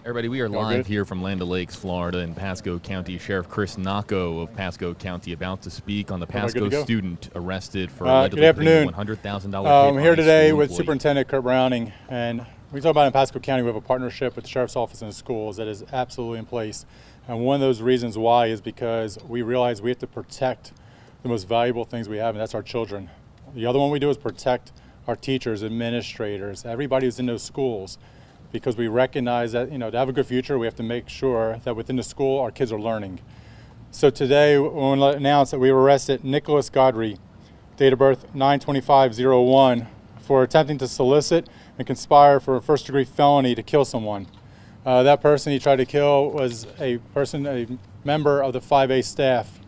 Everybody, we are live here from Land O'Lakes, Florida, in Pasco County. Sheriff Chris Nacco of Pasco County about to speak on the Pasco student arrested for allegedly putting a $100,000 I'm here today with Superintendent Kurt Browning, and we talk about in Pasco County we have a partnership with the Sheriff's Office and the schools that is absolutely in place. And one of those reasons why is because we realize we have to protect the most valuable things we have, and that's our children. The other one we do is protect our teachers, administrators, everybody who's in those schools, because we recognize that, to have a good future, we have to make sure that within the school our kids are learning. So today, we want to announce that we arrested Nicholas Godry, date of birth 9/25/01, for attempting to solicit and conspire for a first-degree felony to kill someone. That person he tried to kill was a member of the 5A staff.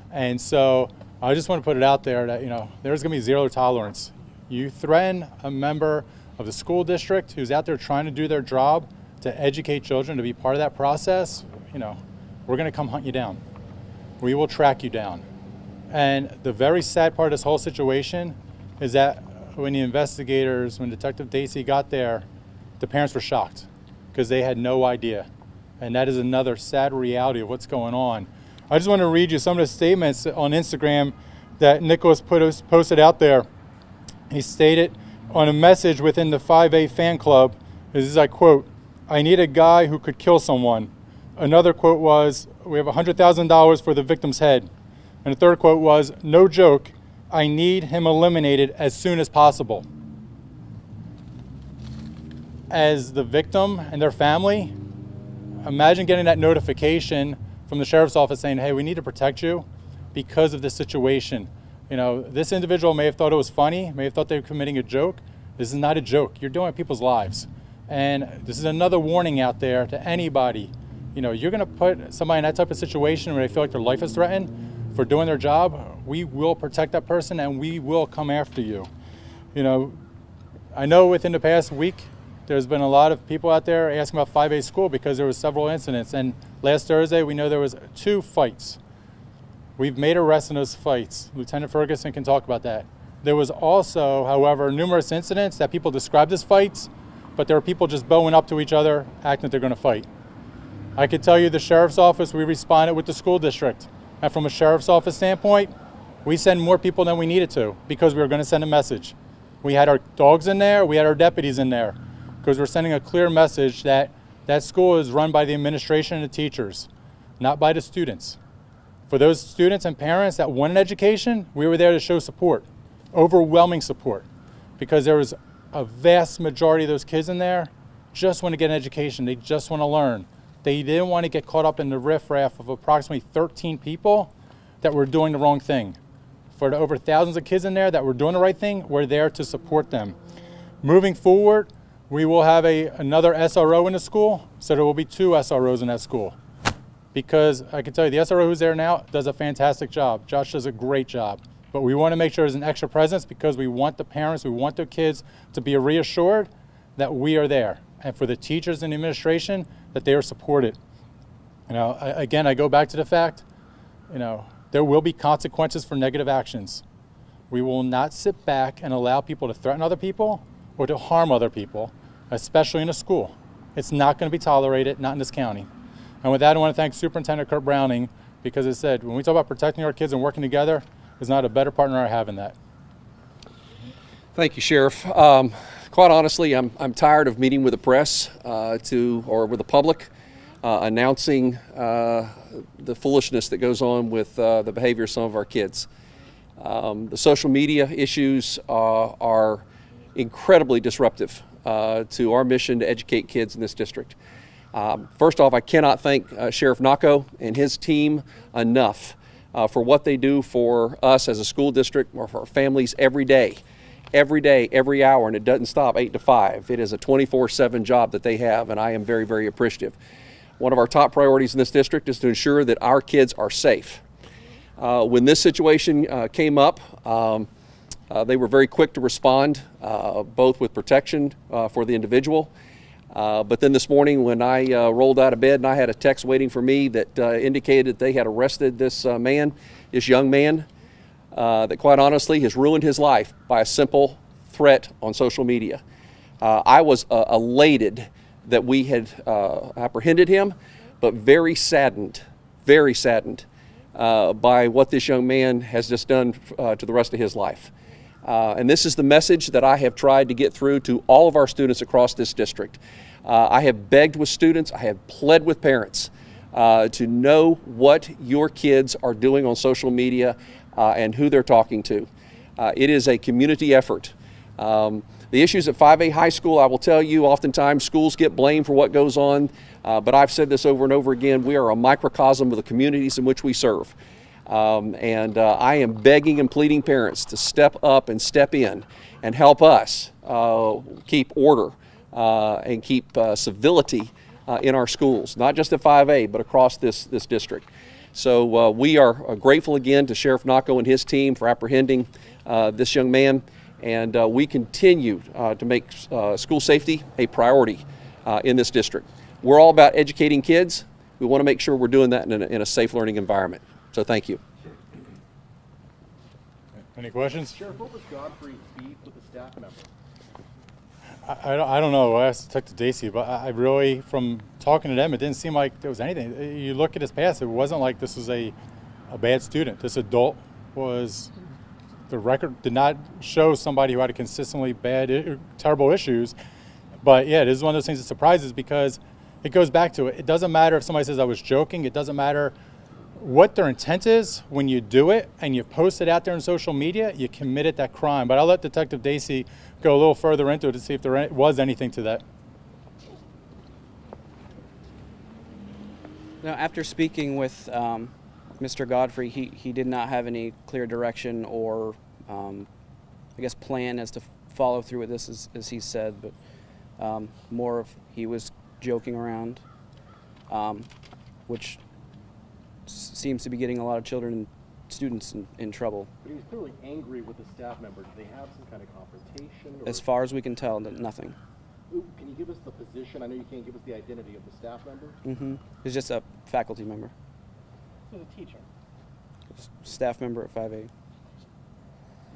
And so I just want to put it out there that, there's going to be zero tolerance. You threaten a member of the school district who's out there trying to do their job to educate children, to be part of that process, we're going to come hunt you down. We will track you down. And the very sad part of this whole situation is that when Detective Dacey got there, the parents were shocked because they had no idea. And that is another sad reality of what's going on. I just want to read you some of the statements on Instagram that Nicholas posted out there. He stated on a message within the 5A fan club, this is, I quote, "I need a guy who could kill someone." Another quote was, "We have $100,000 for the victim's head." And the third quote was, "No joke, I need him eliminated as soon as possible." As the victim and their family, imagine getting that notification from the sheriff's office saying, "Hey, we need to protect you because of this situation." This individual may have thought it was funny, may have thought they were committing a joke. This is not a joke. You're doing people's lives. And this is another warning out there to anybody. You're going to put somebody in that type of situation where they feel like their life is threatened for doing their job. We will protect that person and we will come after you. I know within the past week, there's been a lot of people out there asking about 5A school because there was several incidents. And last Thursday, we know there was 2 fights. We've made arrests in those fights. Lieutenant Ferguson can talk about that. There was also, however, numerous incidents that people described as fights, but there were people just bowing up to each other, acting that they're going to fight. I could tell you the sheriff's office, we responded with the school district. And from a sheriff's office standpoint, we send more people than we needed to because we were going to send a message. We had our dogs in there, we had our deputies in there, because we're sending a clear message that that school is run by the administration and the teachers, not by the students. For those students and parents that want an education, we were there to show support, overwhelming support, because there was a vast majority of those kids in there just want to get an education. They just want to learn. They didn't want to get caught up in the riffraff of approximately 13 people that were doing the wrong thing. For the over thousands of kids in there that were doing the right thing, we're there to support them. Moving forward, we will have another SRO in the school, so there will be 2 SROs in that school. Because I can tell you, the SRO who's there now does a fantastic job. Josh does a great job. But we want to make sure there's an extra presence because we want the parents, we want their kids to be reassured that we are there. And for the teachers and the administration, that they are supported. Again, I go back to the fact, there will be consequences for negative actions. We will not sit back and allow people to threaten other people or to harm other people, especially in a school. It's not going to be tolerated, not in this county. And with that, I want to thank Superintendent Kurt Browning, because as I said, when we talk about protecting our kids and working together, there's not a better partner I have in that. Thank you, Sheriff. Quite honestly, I'm tired of meeting with the press or with the public, announcing the foolishness that goes on with the behavior of some of our kids. The social media issues are incredibly disruptive to our mission to educate kids in this district. First off, I cannot thank Sheriff Nacco and his team enough for what they do for us as a school district or for our families every day, every hour, and it doesn't stop 8 to 5. It is a 24/7 job that they have, and I am very, very appreciative. One of our top priorities in this district is to ensure that our kids are safe. When this situation came up, they were very quick to respond, both with protection for the individual. But then this morning when I rolled out of bed and I had a text waiting for me that indicated they had arrested this young man, that quite honestly has ruined his life by a simple threat on social media. I was elated that we had apprehended him, but very saddened by what this young man has just done to the rest of his life. And this is the message that I have tried to get through to all of our students across this district. I have begged with students, I have pled with parents to know what your kids are doing on social media and who they're talking to. It is a community effort. The issues at 5A High School, I will tell you, oftentimes schools get blamed for what goes on, but I've said this over and over again, we are a microcosm of the communities in which we serve. I am begging and pleading parents to step up and step in and help us keep order and keep civility in our schools, not just at 5A, but across this district. So we are grateful again to Sheriff Nocco and his team for apprehending this young man, and we continue to make school safety a priority in this district. We're all about educating kids. We want to make sure we're doing that in a safe learning environment. So thank you. Any questions? Sheriff, what was Godfrey's beef with the staff member? I don't know. I asked Detective Dacey, but I really, from talking to them, it didn't seem like there was anything. You look at his past, it wasn't like this was a bad student. This adult was, the record did not show somebody who had a consistently bad, terrible issues. But yeah, it is one of those things that surprises, because it goes back to it. It doesn't matter if somebody says I was joking. It doesn't matter what their intent is. When you do it and you post it out there on social media, you committed that crime. But I'll let Detective Dacey go a little further into it to see if there was anything to that. Now, after speaking with Mr. Godfrey, he did not have any clear direction or, I guess, plan as to follow through with this, as he said, but more of he was joking around, which seems to be getting a lot of children and students in trouble. But he was clearly angry with the staff member. Do they have some kind of confrontation? As far as we can tell, nothing. Can you give us the position? I know you can't give us the identity of the staff member. Mm-hmm. He's just a faculty member. So the teacher. Staff member at 5A.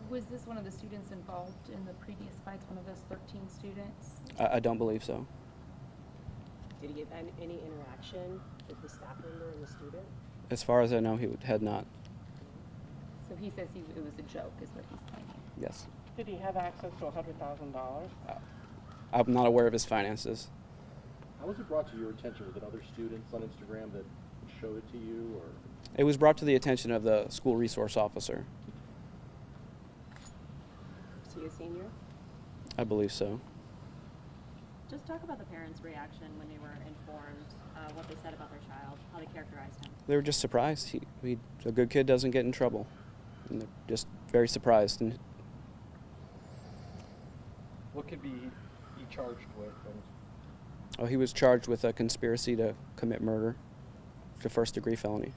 Was this one of the students involved in the previous fights, one of those 13 students? I don't believe so. Did he have any interaction with the staff member and the student? As far as I know, he had not. So he says it was a joke, is what he's claiming. Yes. Did he have access to $100,000? I'm not aware of his finances. How was it brought to your attention? Was it other students on Instagram that showed it to you, or? It was brought to the attention of the school resource officer. Was he a senior? I believe so. Just talk about the parents' reaction when they were informed, what they said about their child, how they characterized him. They were just surprised. A good kid doesn't get in trouble. And they're just very surprised. And What could he charged with? he was charged with a conspiracy to commit murder. It's a first-degree felony.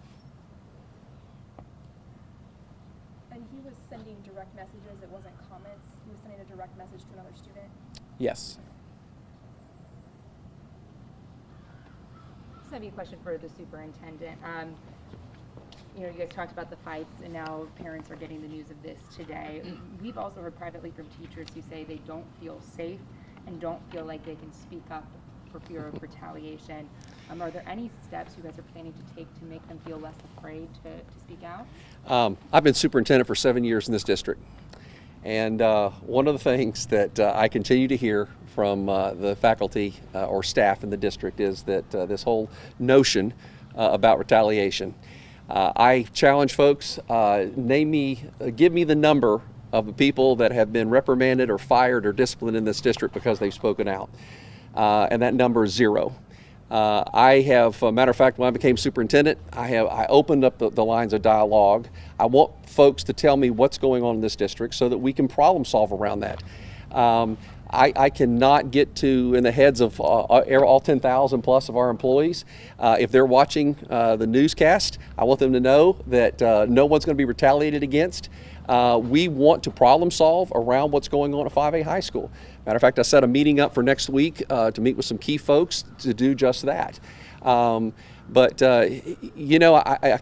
And he was sending direct messages, it wasn't comments, he was sending a direct message to another student? Yes. Just have a question for the superintendent. You guys talked about the fights, and now parents are getting the news of this today. We've also heard privately from teachers who say they don't feel safe and don't feel like they can speak up for fear of retaliation. Are there any steps you guys are planning to take to make them feel less afraid to speak out? I've been superintendent for 7 years in this district. And one of the things that I continue to hear from the faculty or staff in the district is that this whole notion about retaliation. I challenge folks, give me the number of the people that have been reprimanded or fired or disciplined in this district because they've spoken out. And that number is 0. I have, matter of fact, when I became superintendent, I opened up the lines of dialogue. I want folks to tell me what's going on in this district so that we can problem solve around that. I cannot get in the heads of all 10,000 plus of our employees. If they're watching the newscast, I want them to know that no one's going to be retaliated against. We want to problem solve around what's going on at 5A High School. Matter of fact, I set a meeting up for next week to meet with some key folks to do just that. I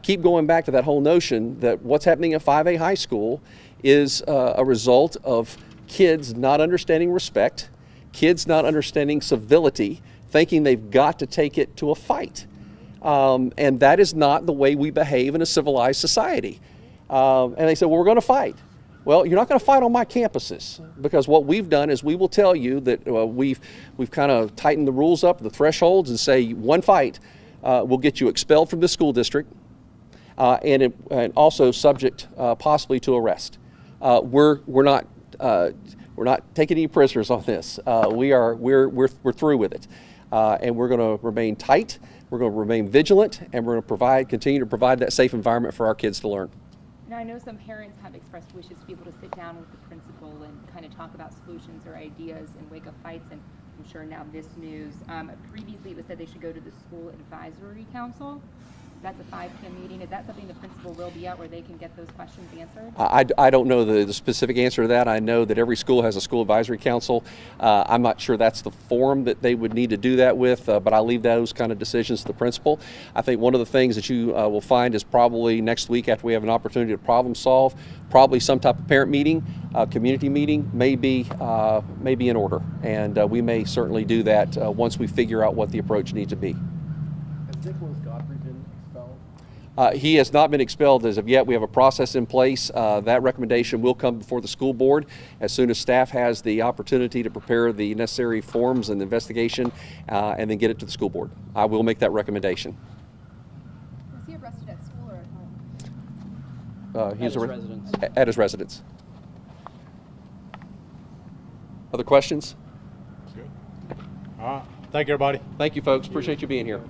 keep going back to that whole notion that what's happening at 5A High School is a result of kids not understanding respect, kids not understanding civility, thinking they've got to take it to a fight. And that is not the way we behave in a civilized society. And they said, well, we're going to fight. Well, you're not going to fight on my campuses, because what we've done is we will tell you that we've kind of tightened the rules up, the thresholds, and say one fight will get you expelled from the school district, and also subject possibly to arrest. We're not taking any prisoners on this. We're through with it, and we're going to remain tight. We're going to remain vigilant, and we're going to continue to provide that safe environment for our kids to learn. Now, I know some parents have expressed wishes to be able to sit down with the principal and kind of talk about solutions or ideas in wake of fights, and I'm sure now this news. Previously, it was said they should go to the school advisory council. That's a 5 p.m. meeting. Is that something the principal will be at where they can get those questions answered? I don't know the specific answer to that. I know that every school has a school advisory council. I'm not sure that's the forum that they would need to do that with, but I'll leave those kind of decisions to the principal. I think one of the things that you will find is probably next week, after we have an opportunity to problem solve, probably some type of parent meeting, community meeting may be in order. And we may certainly do that once we figure out what the approach needs to be. He has not been expelled as of yet. We have a process in place. That recommendation will come before the school board as soon as staff has the opportunity to prepare the necessary forms and investigation and then get it to the school board. I will make that recommendation. Was he arrested at school or at home? He's At his residence. At his residence. Other questions? Good. All right. Thank you, everybody. Thank you, folks. Appreciate you being here.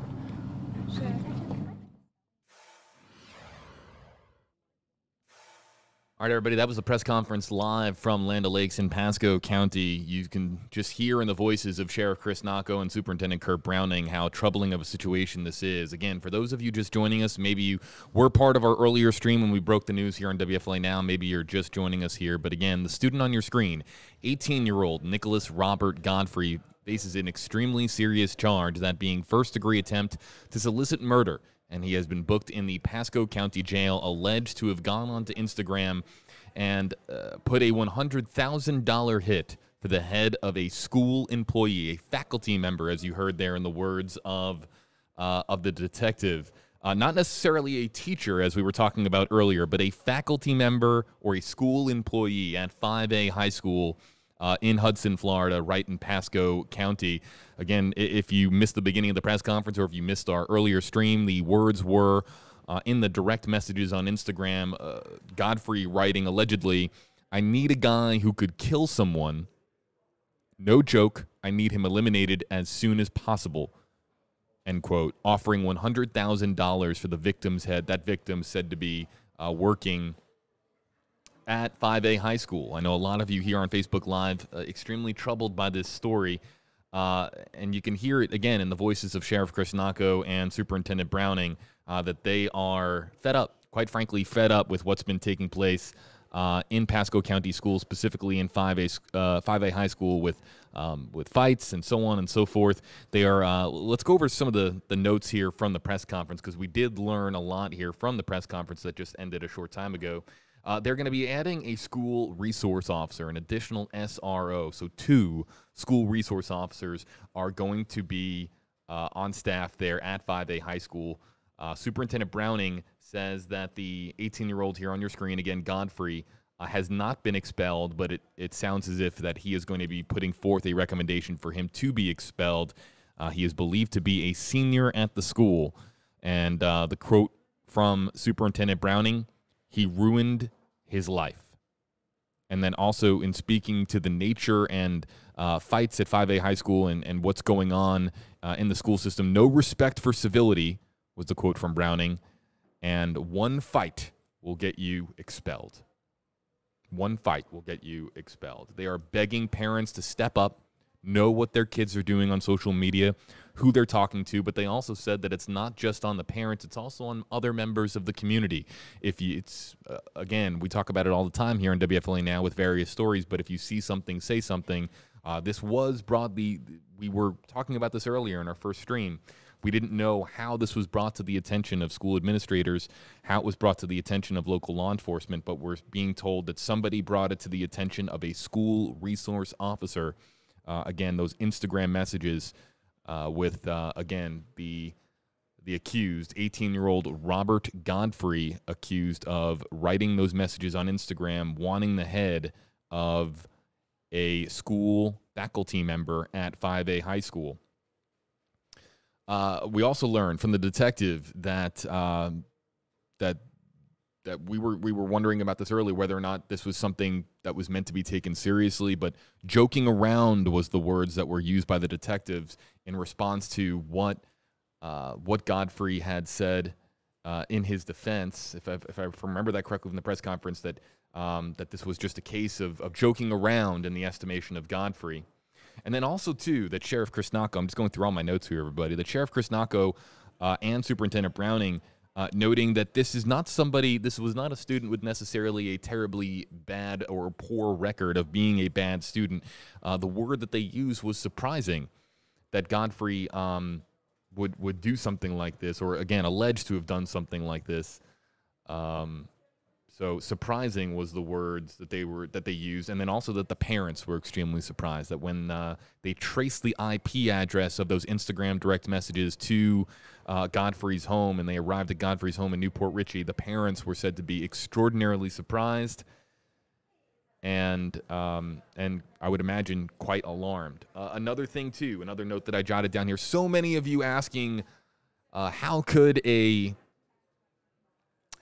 All right, everybody, that was the press conference live from Land O'Lakes in Pasco County. You can just hear in the voices of Sheriff Chris Nacco and Superintendent Kurt Browning how troubling of a situation this is. Again, for those of you just joining us, maybe you were part of our earlier stream when we broke the news here on WFLA Now. Maybe you're just joining us here. But again, the student on your screen, 18-year-old Nicholas Robert Godfrey, faces an extremely serious charge, that being first-degree attempt to solicit murder. And he has been booked in the Pasco County Jail, alleged to have gone onto Instagram and put a $100,000 hit for the head of a school employee, a faculty member, as you heard there in the words of the detective. Not necessarily a teacher, as we were talking about earlier, but a faculty member or a school employee at 5A High School in Hudson, Florida, right in Pasco County. Again, if you missed the beginning of the press conference or if you missed our earlier stream, the words were in the direct messages on Instagram, Godfrey writing allegedly, "I need a guy who could kill someone. No joke, I need him eliminated as soon as possible." End quote. Offering $100,000 for the victim's head. That victim said to be working at 5A High School. I know a lot of you here on Facebook Live extremely troubled by this story, and you can hear it again in the voices of Sheriff Chris Nacco and Superintendent Browning that they are fed up, quite frankly, fed up with what's been taking place in Pasco County schools, specifically in 5A High School with fights and so on and so forth. They are. Let's go over some of the notes here from the press conference, because we did learn a lot here from the press conference that just ended a short time ago. They're going to be adding a school resource officer, an additional SRO. So 2 school resource officers are going to be on staff there at 5A High School. Superintendent Browning says that the 18-year-old here on your screen, again, Godfrey, has not been expelled, but it sounds as if that he is going to be putting forth a recommendation for him to be expelled. He is believed to be a senior at the school. And the quote from Superintendent Browning, "He ruined his life." And then also in speaking to the nature and fights at 5A High School and what's going on in the school system, "No respect for civility," was the quote from Browning, and "One fight will get you expelled." One fight will get you expelled. They are begging parents to step up, know what their kids are doing on social media, who they're talking to, but they also said that it's not just on the parents, it's also on other members of the community. Again, we talk about it all the time here on WFLA Now with various stories, but if you see something, say something. This was broadly, we were talking about this earlier in our first stream. We didn't know how this was brought to the attention of school administrators, how it was brought to the attention of local law enforcement, but we're being told that somebody brought it to the attention of a school resource officer. Again, those Instagram messages with again the accused, 18-year-old Robert Godfrey, accused of writing those messages on Instagram, wanting the head of a school faculty member at 5A high school. We also learned from the detective that we were wondering about this earlier, whether or not this was something that was meant to be taken seriously, but joking around was the words that were used by the detectives in response to what Godfrey had said in his defense. If I remember that correctly from the press conference, that this was just a case of joking around in the estimation of Godfrey. And then also, too, that Sheriff Chris Nacco, I'm just going through all my notes here, everybody, that Sheriff Chris Nacco and Superintendent Browning noting that this was not a student with necessarily a terribly bad or poor record of being a bad student. The word that they used was surprising, that Godfrey would do something like this, or again, alleged to have done something like this. So surprising was the words that they used, and then also that the parents were extremely surprised that when they traced the IP address of those Instagram direct messages to Godfrey's home, and they arrived at Godfrey's home in Newport Richey, the parents were said to be extraordinarily surprised and I would imagine quite alarmed. Another thing too, another note that I jotted down here: so many of you asking, how could a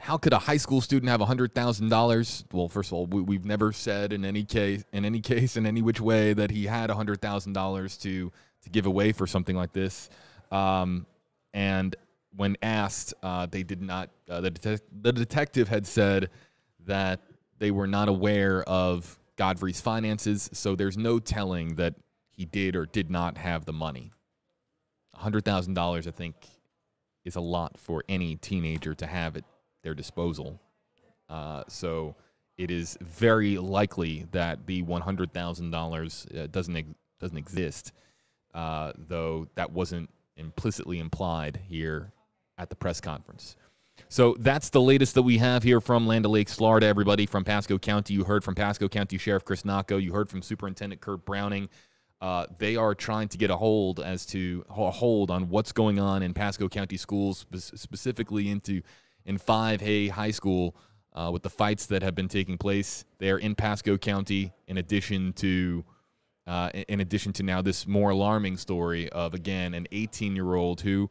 high school student have $100,000? Well, first of all, we've never said in any case, in any which way, that he had $100,000 to give away for something like this. And when asked, they did not. The detective had said that they were not aware of Godfrey's finances, so there's no telling that he did or did not have the money. $100,000, I think, is a lot for any teenager to have at their disposal. So it is very likely that the $100,000 doesn't exist, though that wasn't implicitly implied here at the press conference. So that's the latest that we have here from Land O'Lakes, Florida, everybody. From Pasco County, you heard from Pasco County Sheriff Chris Nacco. You heard from Superintendent Kurt Browning. They are trying to get a hold on what's going on in Pasco County schools, specifically in 5A high school, with the fights that have been taking place there in Pasco County, in addition to now this more alarming story of, again, an 18-year-old who,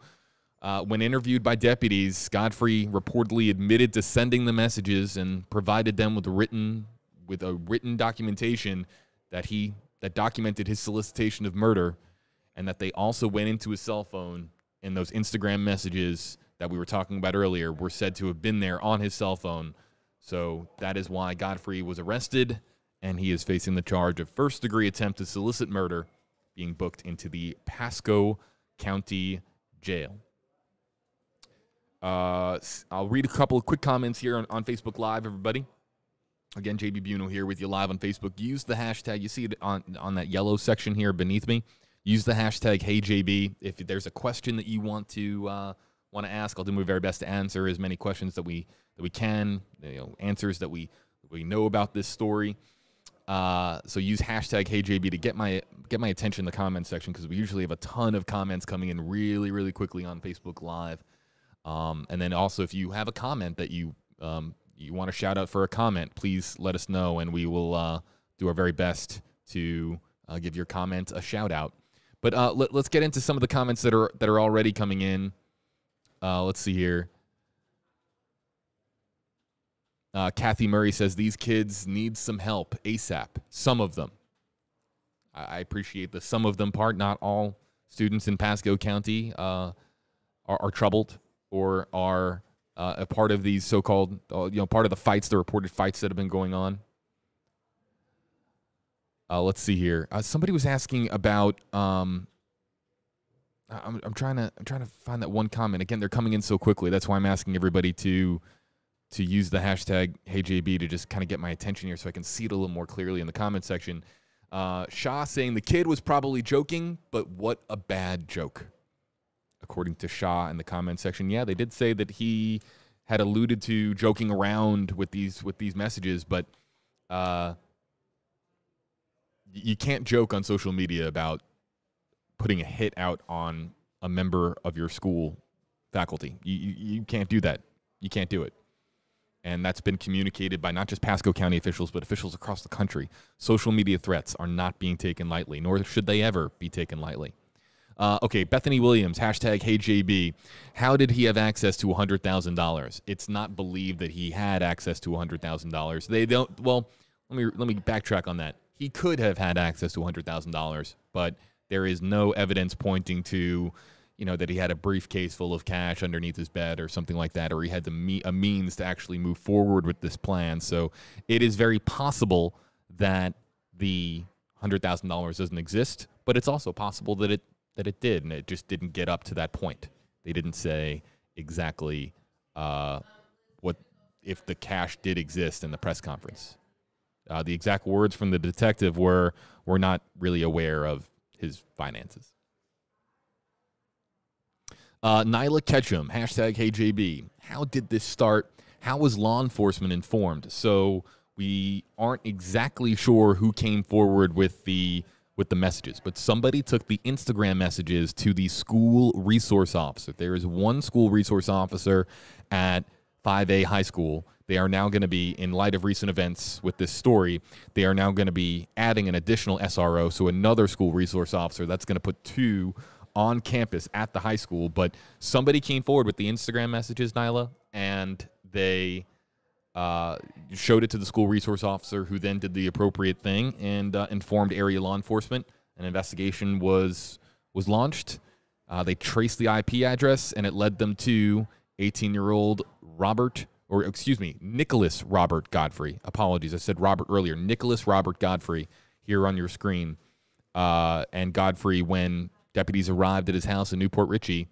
when interviewed by deputies, Godfrey reportedly admitted to sending the messages and provided them with a written documentation that documented his solicitation of murder, and that they also went into his cell phone, and those Instagram messages that we were talking about earlier were said to have been there on his cell phone. So that is why Godfrey was arrested, and he is facing the charge of first-degree attempt to solicit murder, being booked into the Pasco County Jail. I'll read a couple of quick comments here on Facebook Live, everybody. Again, JB Buno here with you live on Facebook. Use the hashtag. You see it on that yellow section here beneath me. Use the hashtag HeyJB. If there's a question that you want to ask, I'll do my very best to answer as many questions that we can. Answers that we know about this story. So use hashtag HeyJB to get my attention in the comment section, because we usually have a ton of comments coming in really, really quickly on Facebook Live. And then also, if you have a comment that you want to shout out for a comment, please let us know, and we will do our very best to give your comment a shout out. But let's get into some of the comments that are already coming in. Let's see here. Kathy Murray says these kids need some help ASAP. Some of them. I appreciate the some of them part. Not all students in Pasco County are troubled or are a part of these so-called, part of the reported fights that have been going on. Let's see here. Somebody was asking about. I'm trying to find that one comment. Again, they're coming in so quickly. That's why I'm asking everybody to use the hashtag HeyJB to just kind of get my attention here, so I can see it a little more clearly in the comment section. Shah saying the kid was probably joking, but what a bad joke. According to Shah in the comment section, yeah, they did say that he had alluded to joking around with these messages, but you can't joke on social media about putting a hit out on a member of your school faculty. You can't do that. You can't do it. And that's been communicated by not just Pasco County officials, but officials across the country. Social media threats are not being taken lightly, nor should they ever be taken lightly. Okay, Bethany Williams, hashtag HeyJB. How did he have access to $100,000? It's not believed that he had access to $100,000. They don't, well, let me backtrack on that. He could have had access to $100,000, but there is no evidence pointing to, that he had a briefcase full of cash underneath his bed or something like that, or he had a means to actually move forward with this plan. So it is very possible that the $100,000 doesn't exist, but it's also possible that it did, and it just didn't get up to that point. They didn't say exactly what if the cash did exist in the press conference. The exact words from the detective were, "We're not really aware of his finances." Nyla Ketchum, hashtag HeyJB. How did this start? How was law enforcement informed? So we aren't exactly sure who came forward with the messages, but somebody took the Instagram messages to the school resource officer. There is one school resource officer at 5A high school. They are now going to be, in light of recent events with this story, they are now going to be adding an additional SRO, so another school resource officer. That's going to put 2 on campus at the high school. But somebody came forward with the Instagram messages, Nyla, and they showed it to the school resource officer, who then did the appropriate thing and informed area law enforcement. An investigation was launched. They traced the IP address, and it led them to 18-year-old Nicholas Robert Godfrey. Apologies, I said Robert earlier. Nicholas Robert Godfrey here on your screen. And Godfrey, when deputies arrived at his house in Newport Richey,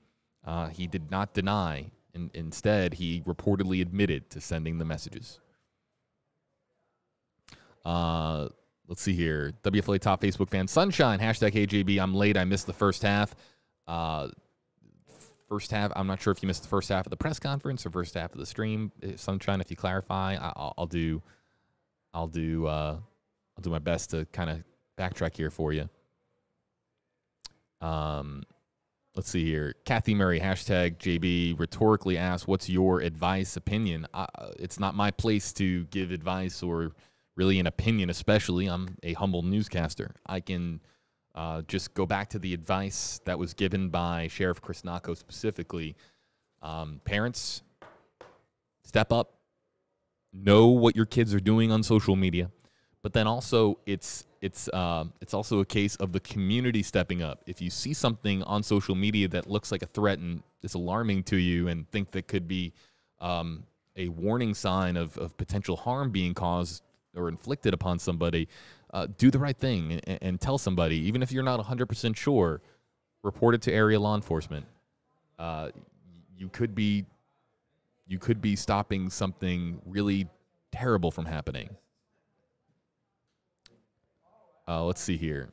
he did not deny. Instead, he reportedly admitted to sending the messages. Let's see here. WFLA top Facebook fan Sunshine, hashtag HeyJB. I'm late. I missed the first half. First half. I'm not sure if you missed the first half of the press conference or first half of the stream. Sunshine, if you clarify, I'll do my best to kind of backtrack here for you. Let's see here. Kathy Murray, hashtag JB, rhetorically asked, "What's your advice, opinion?" It's not my place to give advice or really an opinion, especially. I'm a humble newscaster. I can just go back to the advice that was given by Sheriff Chris Nacco specifically. Parents, step up. Know what your kids are doing on social media. But then also, it's also a case of the community stepping up. If you see something on social media that looks like a threat and is alarming to you, and think that could be a warning sign of potential harm being caused or inflicted upon somebody, do the right thing and tell somebody. Even if you're not 100% sure, report it to area law enforcement. You could be stopping something really terrible from happening. Let's see here.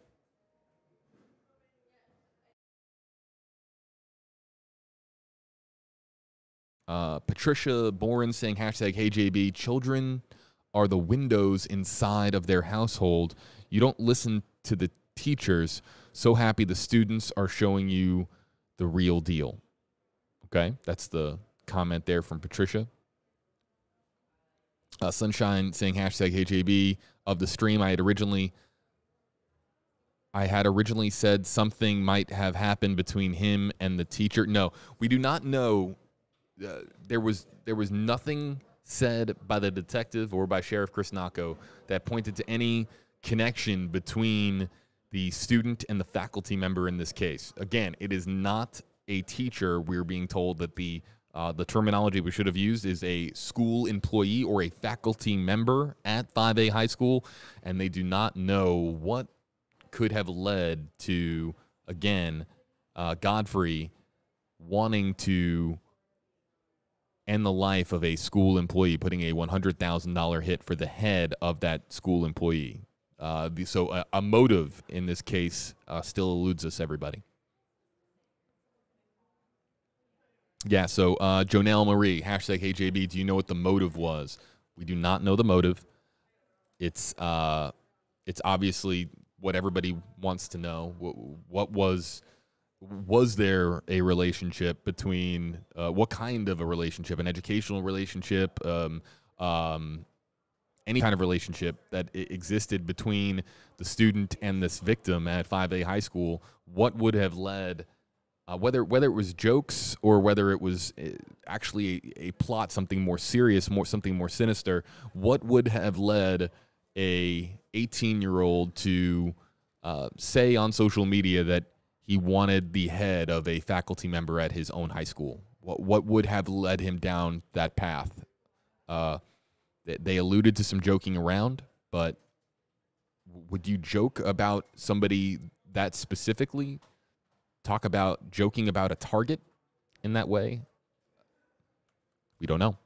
Patricia Boren saying, hashtag HeyJB, children are the windows inside of their household. You don't listen to the teachers. So happy the students are showing you the real deal. Okay, that's the comment there from Patricia. Sunshine saying, hashtag HeyJB, of the stream, I had originally said something might have happened between him and the teacher. No, we do not know. There was nothing said by the detective or by Sheriff Chris Nacco that pointed to any connection between the student and the faculty member in this case. Again, it is not a teacher. We're being told that the terminology we should have used is a school employee or a faculty member at 5A high school, and they do not know what could have led to, again, Godfrey wanting to end the life of a school employee, putting a $100,000 hit for the head of that school employee. So a motive in this case still eludes us, everybody. Yeah, so Jonelle Marie, hashtag HeyJB, do you know what the motive was? We do not know the motive. It's obviously what everybody wants to know. What was there a relationship between what kind of a relationship, an educational relationship, any kind of relationship that existed between the student and this victim at 5A high school? What would have led, whether it was jokes or whether it was actually a plot, something more serious, something more sinister, what would have led a 18-year-old to say on social media that he wanted the head of a faculty member at his own high school? What would have led him down that path? They alluded to some joking around, but would you joke about somebody that specifically? Talk about joking about a target in that way? We don't know.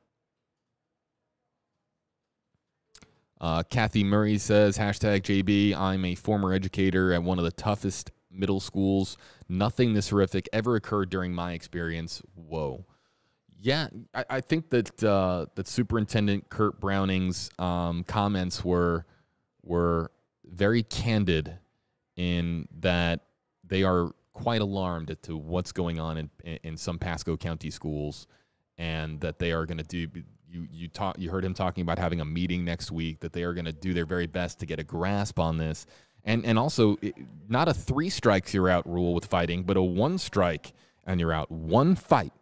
Kathy Murray says, #JB, I'm a former educator at one of the toughest middle schools. Nothing this horrific ever occurred during my experience. Whoa. Yeah, I think that that Superintendent Kurt Browning's comments were very candid in that they are quite alarmed as to what's going on in some Pasco County schools, and that they are going to do. You heard him talking about having a meeting next week, that they are going to do their very best to get a grasp on this, and also not a 3 strikes you're out rule with fighting, but a 1 strike and you're out. 1 fight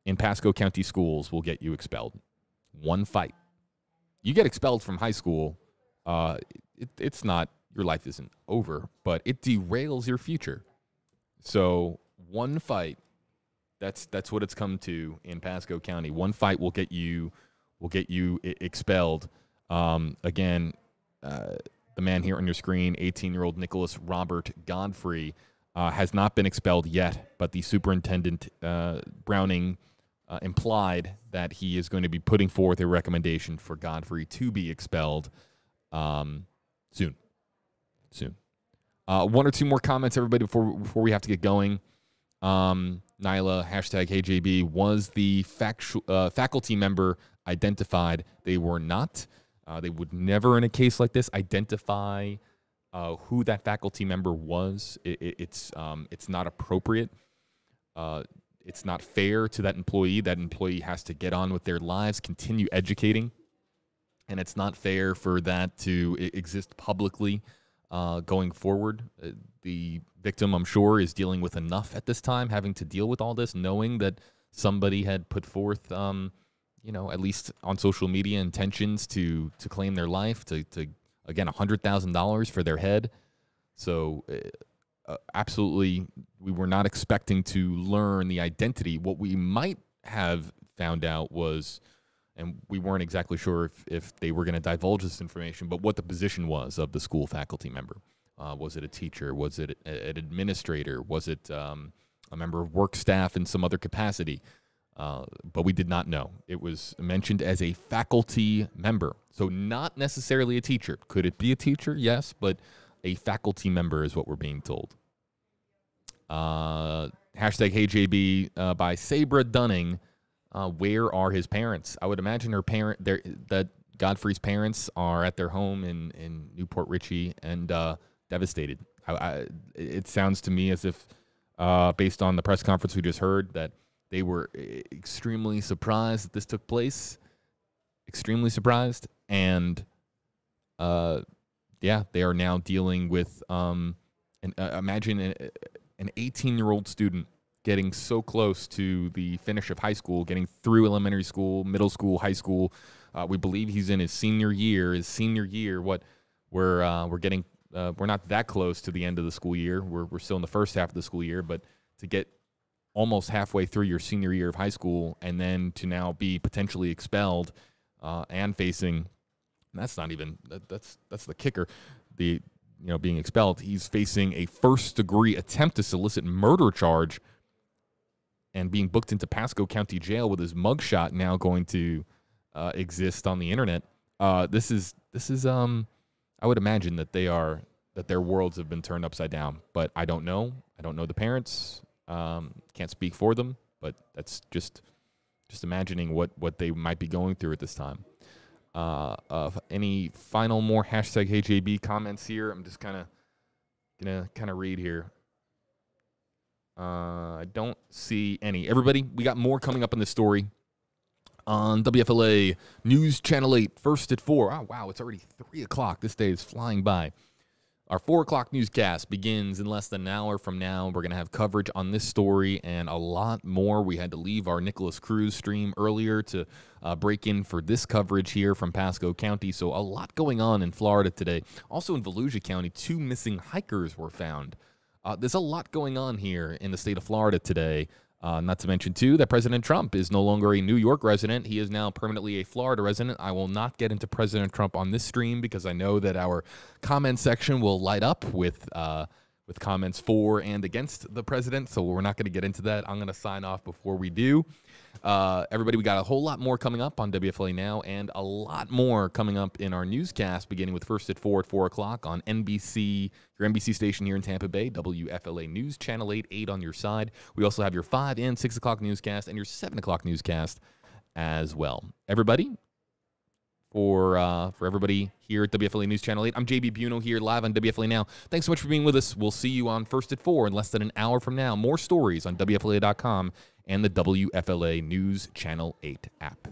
in Pasco County schools will get you expelled. 1 fight. You get expelled from high school, it's not, your life isn't over, but it derails your future. So 1 fight, that's what it's come to in Pasco County. 1 fight will get you expelled. Again, the man here on your screen, 18-year-old Nicholas Robert Godfrey, has not been expelled yet, but the superintendent, Browning, implied that he is going to be putting forth a recommendation for Godfrey to be expelled soon. 1 or 2 more comments, everybody, before we have to get going. Nyla, #HeyJB, was the faculty member identified? They were not. They would never, in a case like this, identify who that faculty member was. It's not appropriate. It's not fair to that employee. That employee has to get on with their lives, continue educating, and it's not fair for that to exist publicly going forward. The victim, I'm sure, is dealing with enough at this time, having to deal with all this, knowing that somebody had put forth, at least on social media, intentions to claim their life, to again, $100,000 for their head. So absolutely, we were not expecting to learn the identity. What we might have found out was, and we weren't exactly sure if they were going to divulge this information, but what the position was of the school faculty member. Was it a teacher? Was it an administrator? Was it a member of work staff in some other capacity? But we did not know. It was mentioned as a faculty member, so not necessarily a teacher. Could it be a teacher? Yes, but a faculty member is what we're being told. #HeyJB by Sabra Dunning. Where are his parents? I would imagine that Godfrey's parents are at their home in Newport Richey and devastated. It sounds to me as if, based on the press conference we just heard, that they were extremely surprised that this took place. Extremely surprised. And, they are now dealing with, imagine an 18-year-old student getting so close to the finish of high school, getting through elementary school, middle school, high school. We believe he's in his senior year. We're not that close to the end of the school year. We're still in the first half of the school year, but to get almost halfway through your senior year of high school and then to now be potentially expelled and facing, that's the kicker, being expelled. He's facing a first-degree attempt to solicit murder charge and being booked into Pasco County Jail with his mugshot now going to exist on the internet. This is I would imagine that their worlds have been turned upside down, but I don't know. I don't know the parents. Can't speak for them, but that's just imagining what they might be going through at this time. Any final more hashtag HAB comments here? I'm just gonna read here. I don't see any. Everybody, we got more coming up in this story on WFLA News Channel 8, first at 4. Oh, wow, it's already 3 o'clock. This day is flying by. Our 4 o'clock newscast begins in less than an hour from now. We're going to have coverage on this story and a lot more. We had to leave our Nicholas Cruz stream earlier to break in for this coverage here from Pasco County. So a lot going on in Florida today. Also in Volusia County, 2 missing hikers were found. There's a lot going on here in the state of Florida today. Not to mention, too, that President Trump is no longer a New York resident. He is now permanently a Florida resident. I will not get into President Trump on this stream because I know that our comment section will light up with comments for and against the president, so we're not going to get into that. I'm going to sign off before we do. Everybody, we got a whole lot more coming up on WFLA Now and a lot more coming up in our newscast, beginning with First at 4 at 4 o'clock on NBC, your NBC station here in Tampa Bay, WFLA News Channel 8 on your side. We also have your 5 and 6 o'clock newscast and your 7 o'clock newscast as well. Everybody, for everybody here at WFLA News Channel 8, I'm JB Buno here live on WFLA Now. Thanks so much for being with us. We'll see you on First at 4 in less than an hour from now. More stories on WFLA.com and the WFLA News Channel 8 app.